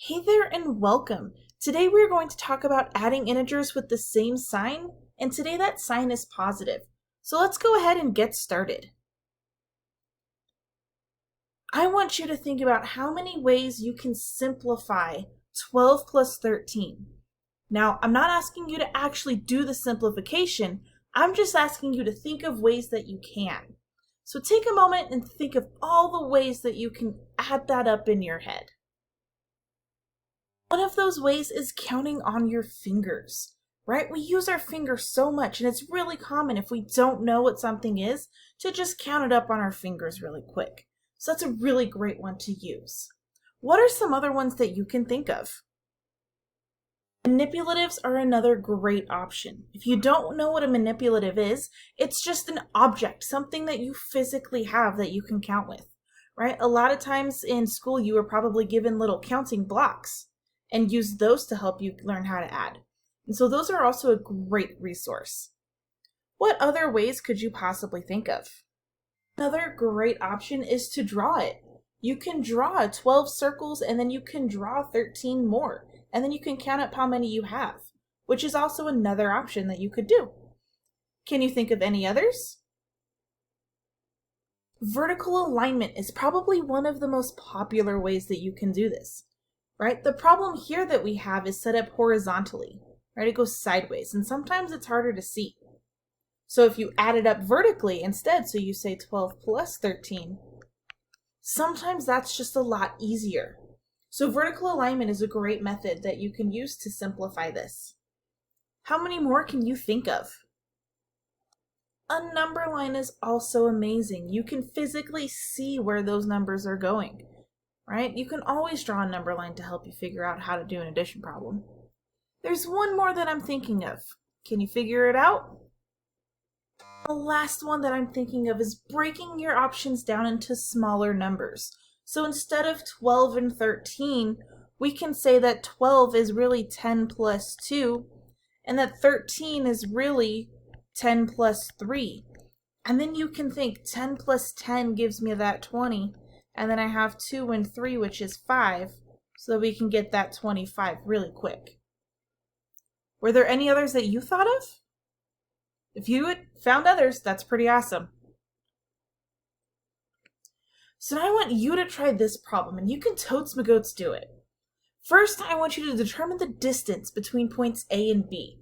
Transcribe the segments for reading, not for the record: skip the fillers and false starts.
Hey there and welcome. Today we're going to talk about adding integers with the same sign, and today that sign is positive. So let's go ahead and get started. I want you to think about how many ways you can simplify 12 plus 13. Now, I'm not asking you to actually do the simplification, I'm just asking you to think of ways that you can. So take a moment and think of all the ways that you can add that up in your head. One of those ways is counting on your fingers, right? We use our fingers so much, and it's really common if we don't know what something is to just count it up on our fingers really quick. So that's a really great one to use. What are some other ones that you can think of? Manipulatives are another great option. If you don't know what a manipulative is, it's just an object, something that you physically have that you can count with, right? A lot of times in school you were probably given little counting blocks and use those to help you learn how to add. And so those are also a great resource. What other ways could you possibly think of? Another great option is to draw it. You can draw 12 circles and then you can draw 13 more, and then you can count up how many you have, which is also another option that you could do. Can you think of any others? Vertical alignment is probably one of the most popular ways that you can do this. Right? The problem here that we have is set up horizontally, right? It goes sideways, and sometimes it's harder to see. So if you add it up vertically instead, so you say 12 plus 13, sometimes that's just a lot easier. So vertical alignment is a great method that you can use to simplify this. How many more can you think of? A number line is also amazing. You can physically see where those numbers are going. Right? You can always draw a number line to help you figure out how to do an addition problem. There's one more that I'm thinking of. Can you figure it out? The last one that I'm thinking of is breaking your options down into smaller numbers. So instead of 12 and 13, we can say that 12 is really 10 plus 2, and that 13 is really 10 plus 3. And then you can think 10 plus 10 gives me that 20. And then I have 2 and 3, which is 5, so that we can get that 25 really quick. Were there any others that you thought of? If you had found others, that's pretty awesome. So now I want you to try this problem, and you can totes my goats do it. First, I want you to determine the distance between points A and B.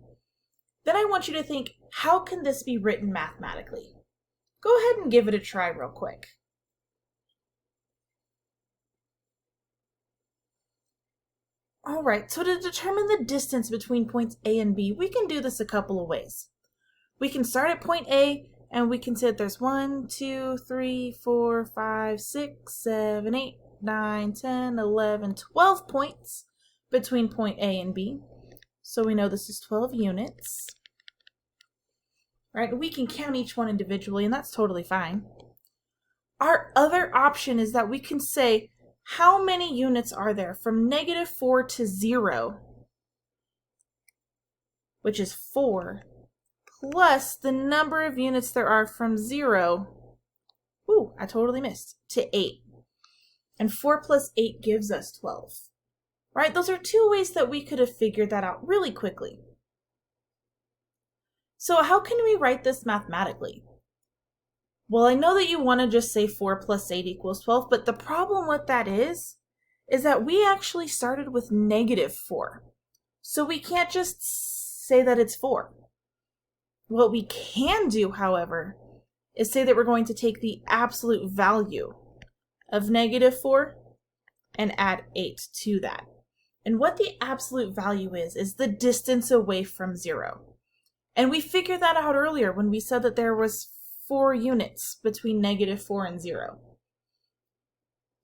Then I want you to think, how can this be written mathematically? Go ahead and give it a try real quick. All right, so to determine the distance between points A and B, we can do this a couple of ways. We can start at point A, and we can say that there's 1, 2, 3, 4, 5, 6, 7, 8, 9, 10, 11, 12 points between point A and B. So we know this is 12 units. Right, we can count each one individually, and that's totally fine. Our other option is that we can say, how many units are there from -4 to 0, which is 4, plus the number of units there are from 0, I totally missed, to 8. And 4 plus 8 gives us 12. Right? Those are two ways that we could have figured that out really quickly. So how can we write this mathematically? Well, I know that you want to just say 4 plus 8 equals 12, but the problem with that is that we actually started with -4. So we can't just say that it's 4. What we can do, however, is say that we're going to take the absolute value of -4 and add 8 to that. And what the absolute value is the distance away from 0. And we figured that out earlier when we said that there was 4 units between -4 and 0.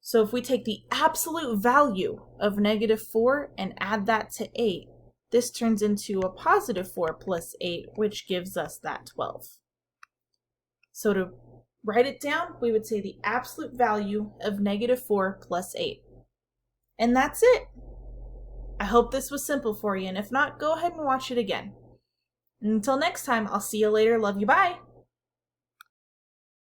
So if we take the absolute value of -4 and add that to 8, this turns into a +4 plus 8, which gives us that 12. So to write it down, we would say the absolute value of -4 plus 8. And that's it. I hope this was simple for you, and if not, go ahead and watch it again. Until next time, I'll see you later. Love you. Bye.